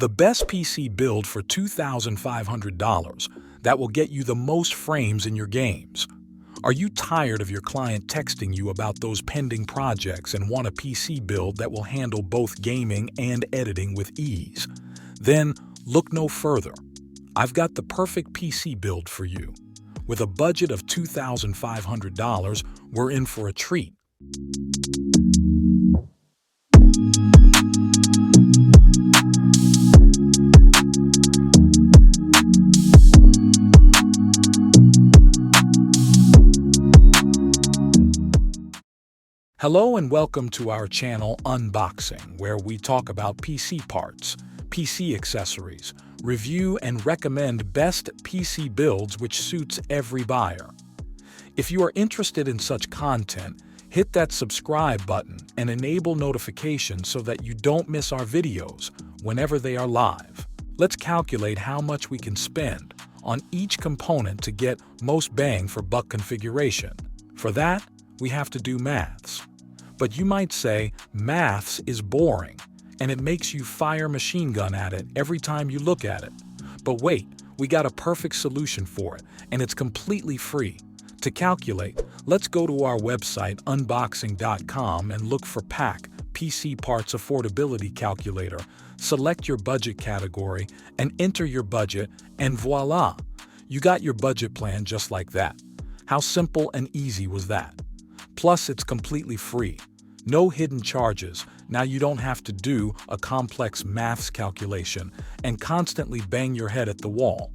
The best PC build for $2,500 that will get you the most frames in your games. Are you tired of your client texting you about those pending projects and want a PC build that will handle both gaming and editing with ease? Then look no further. I've got the perfect PC build for you. With a budget of $2,500, we're in for a treat. Hello and welcome to our channel Unboxing, where we talk about PC parts, PC accessories, review and recommend best PC builds which suits every buyer. If you are interested in such content, hit that subscribe button and enable notifications so that you don't miss our videos whenever they are live. Let's calculate how much we can spend on each component to get most bang for buck configuration. For that, we have to do maths. But you might say, maths is boring, and it makes you fire machine gun at it every time you look at it. But wait, we got a perfect solution for it, and it's completely free. To calculate, let's go to our website unboxng.com and look for PAC, PC Parts Affordability Calculator. Select your budget category and enter your budget, and voila! You got your budget plan just like that. How simple and easy was that? Plus, it's completely free. No hidden charges. Now you don't have to do a complex maths calculation and constantly bang your head at the wall.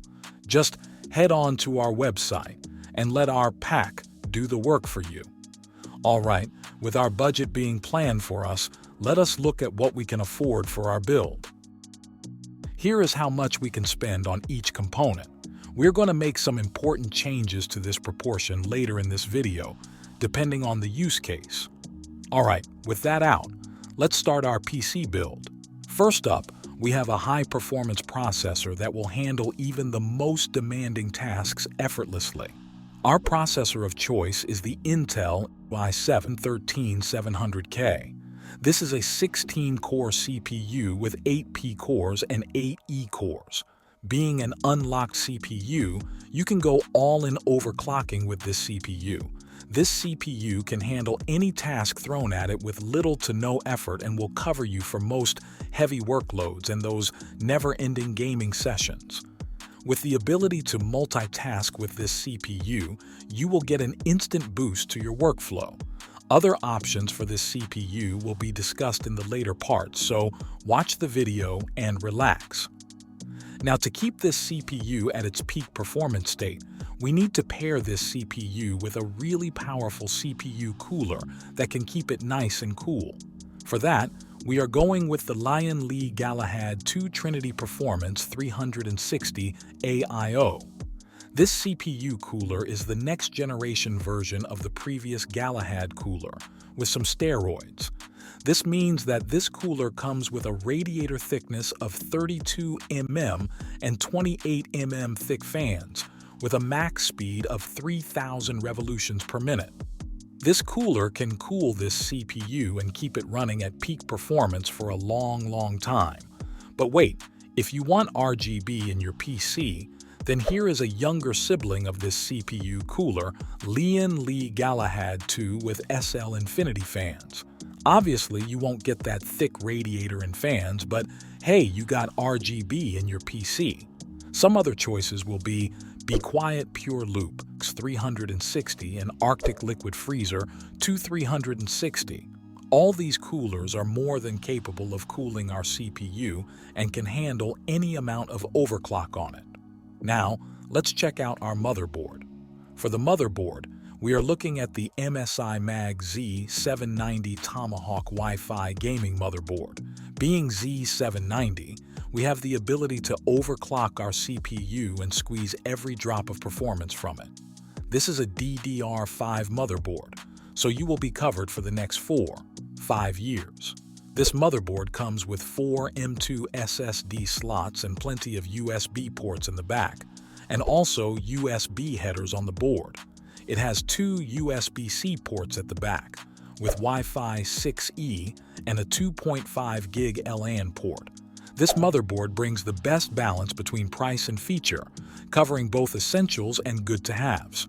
Just head on to our website and let our PAC do the work for you. All right, with our budget being planned for us, let us look at what we can afford for our build. Here is how much we can spend on each component. We're going to make some important changes to this proportion later in this video, depending on the use case. Alright, with that out, let's start our PC build. First up, we have a high-performance processor that will handle even the most demanding tasks effortlessly. Our processor of choice is the Intel i7-13700K. This is a 16-core CPU with 8 P cores and 8 E cores. Being an unlocked CPU, you can go all in overclocking with this CPU. This CPU can handle any task thrown at it with little to no effort and will cover you for most heavy workloads and those never-ending gaming sessions. With the ability to multitask with this CPU, you will get an instant boost to your workflow. Other options for this CPU will be discussed in the later parts, so watch the video and relax. Now, to keep this CPU at its peak performance state, we need to pair this CPU with a really powerful CPU cooler that can keep it nice and cool. For that, we are going with the Lion Lee Galahad 2 Trinity Performance 360 AIO. This CPU cooler is the next generation version of the previous Galahad cooler, with some steroids. This means that this cooler comes with a radiator thickness of 32 mm and 28 mm thick fans, with a max speed of 3,000 revolutions per minute. This cooler can cool this CPU and keep it running at peak performance for a long time. But wait, if you want RGB in your PC, then here is a younger sibling of this CPU cooler, Lion Lee Galahad 2 with SL Infinity fans. Obviously, you won't get that thick radiator and fans, but hey, you got RGB in your PC. Some other choices will be Be Quiet Pure Loop 360 and Arctic Liquid Freezer 2360. All these coolers are more than capable of cooling our CPU and can handle any amount of overclock on it. Now, let's check out our motherboard. For the motherboard, we are looking at the MSI Mag Z790 Tomahawk Wi-Fi gaming motherboard. Being Z790, we have the ability to overclock our CPU and squeeze every drop of performance from it. This is a DDR5 motherboard, so you will be covered for the next 4-5 years. This motherboard comes with 4 M.2 SSD slots and plenty of USB ports in the back, and also USB headers on the board. It has 2 USB-C ports at the back, with Wi-Fi 6E and a 2.5 gig LAN port. This motherboard brings the best balance between price and feature, covering both essentials and good-to-haves.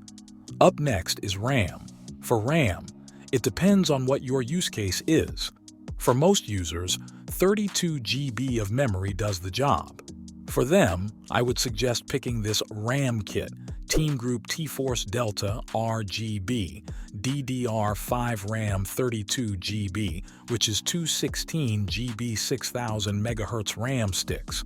Up next is RAM. For RAM, it depends on what your use case is. For most users, 32 GB of memory does the job. For them, I would suggest picking this RAM kit, Team Group T-Force Delta RGB, DDR5 RAM 32 GB, which is 216 GB 6000 MHz RAM sticks.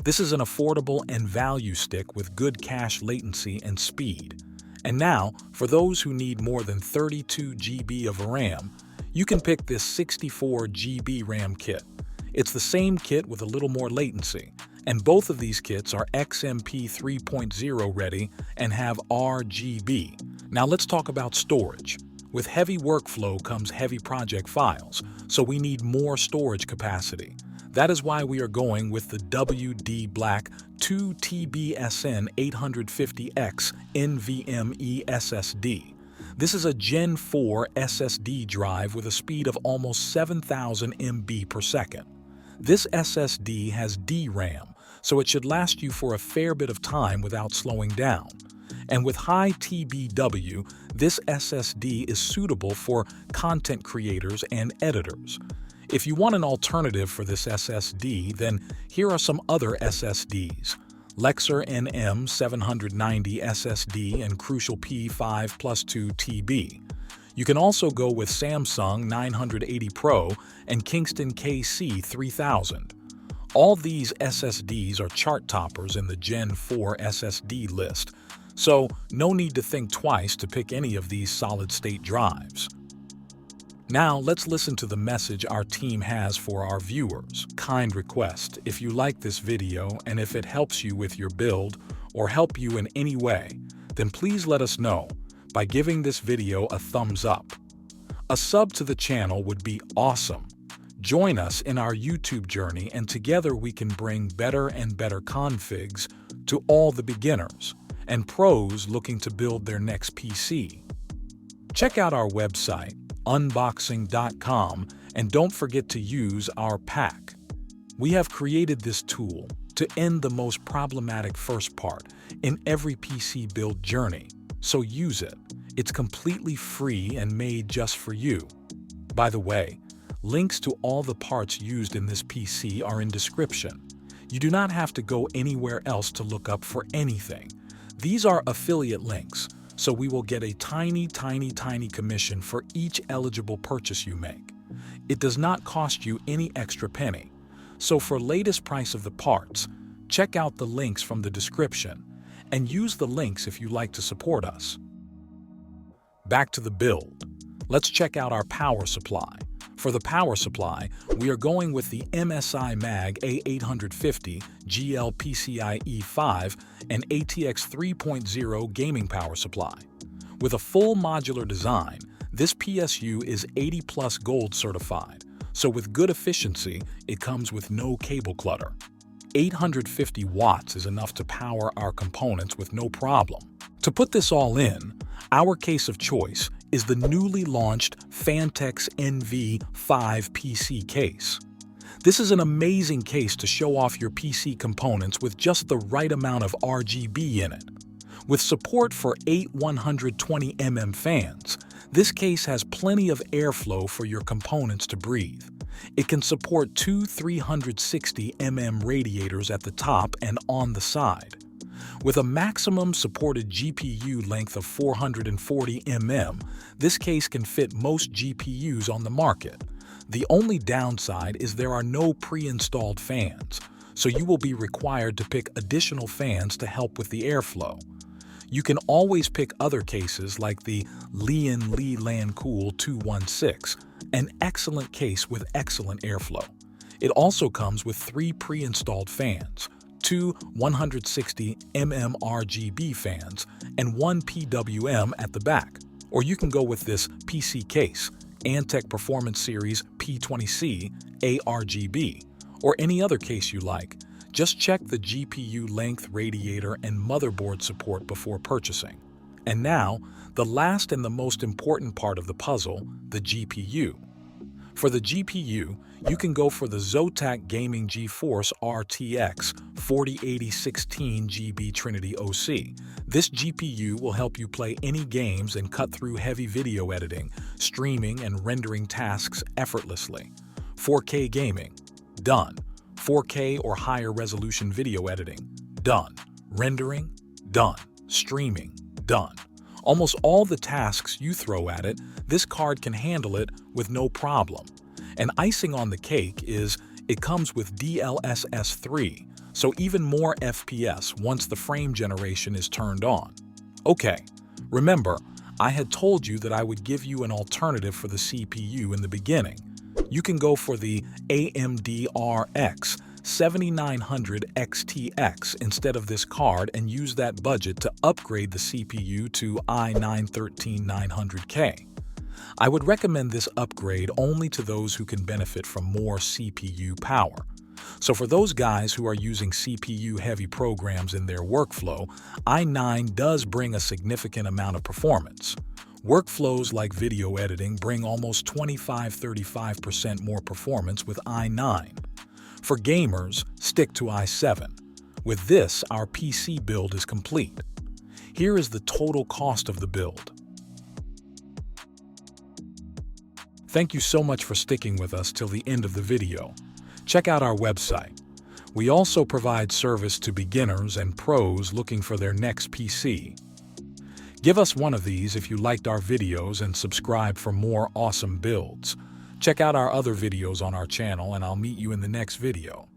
This is an affordable and value stick with good cache latency and speed. And now, for those who need more than 32 GB of RAM, you can pick this 64 GB RAM kit. It's the same kit with a little more latency, and both of these kits are XMP 3.0 ready and have RGB. Now let's talk about storage. With heavy workflow comes heavy project files, so we need more storage capacity. That is why we are going with the WD Black 2TB SN850X NVMe SSD. This is a Gen 4 SSD drive with a speed of almost 7,000 MB per second. This SSD has DRAM, so it should last you for a fair bit of time without slowing down. And with high TBW, this SSD is suitable for content creators and editors. If you want an alternative for this SSD, then here are some other SSDs. Lexar NM790 SSD and Crucial P5 plus 2 TB. You can also go with Samsung 980 Pro and Kingston KC3000. All these SSDs are chart toppers in the Gen 4 SSD list, so no need to think twice to pick any of these solid-state drives. Now let's listen to the message our team has for our viewers. Kind request, if you like this video and if it helps you with your build or help you in any way, then please let us know by giving this video a thumbs up. A sub to the channel would be awesome. Join us in our YouTube journey, and together we can bring better and better configs to all the beginners and pros looking to build their next PC. Check out our website, unboxng.com, and don't forget to use our pack. We have created this tool to end the most problematic first part in every PC build journey, so use it. It's completely free and made just for you. By the way, links to all the parts used in this PC are in description. You do not have to go anywhere else to look up for anything. These are affiliate links, so we will get a tiny commission for each eligible purchase you make. It does not cost you any extra penny. So for latest price of the parts, check out the links from the description and use the links if you like to support us. Back to the build. Let's check out our power supply. For the power supply, we are going with the MSI Mag A850 GL PCIe 5 and ATX 3.0 gaming power supply. With a full modular design, this PSU is 80+ Gold certified, so with good efficiency, it comes with no cable clutter. 850 watts is enough to power our components with no problem. To put this all in, our case of choice is the newly launched Phanteks NV5 PC case. This is an amazing case to show off your PC components with just the right amount of RGB in it. With support for 8 120mm fans, this case has plenty of airflow for your components to breathe. It can support two 360mm radiators at the top and on the side. With a maximum supported GPU length of 440mm, this case can fit most GPUs on the market. The only downside is there are no pre-installed fans, so you will be required to pick additional fans to help with the airflow. You can always pick other cases like the Lian Li Lancool 216, an excellent case with excellent airflow. It also comes with 3 pre-installed fans, 2 160mm RGB fans, and 1 PWM at the back. Or you can go with this PC case, Antec Performance Series P20C ARGB, or any other case you like. Just check the GPU length, radiator, and motherboard support before purchasing. And now, the last and the most important part of the puzzle, the GPU. For the GPU, you can go for the Zotac Gaming GeForce RTX 4080 16GB Trinity OC. This GPU will help you play any games and cut through heavy video editing, streaming, and rendering tasks effortlessly. 4K gaming, done. 4K or higher resolution video editing, done. Rendering, done. Streaming, done. Almost all the tasks you throw at it, this card can handle it with no problem. And icing on the cake is it comes with DLSS 3, so even more FPS once the frame generation is turned on. Okay, remember, I had told you that I would give you an alternative for the CPU in the beginning. You can go for the AMD RX 7900 XTX instead of this card and use that budget to upgrade the CPU to i9-13900K. I would recommend this upgrade only to those who can benefit from more CPU power. So for those guys who are using CPU-heavy programs in their workflow, i9 does bring a significant amount of performance. Workflows like video editing bring almost 25–35% more performance with i9. For gamers, stick to i7. With this, our PC build is complete. Here is the total cost of the build. Thank you so much for sticking with us till the end of the video. Check out our website. We also provide service to beginners and pros looking for their next PC. Give us one of these if you liked our videos and subscribe for more awesome builds. Check out our other videos on our channel and I'll meet you in the next video.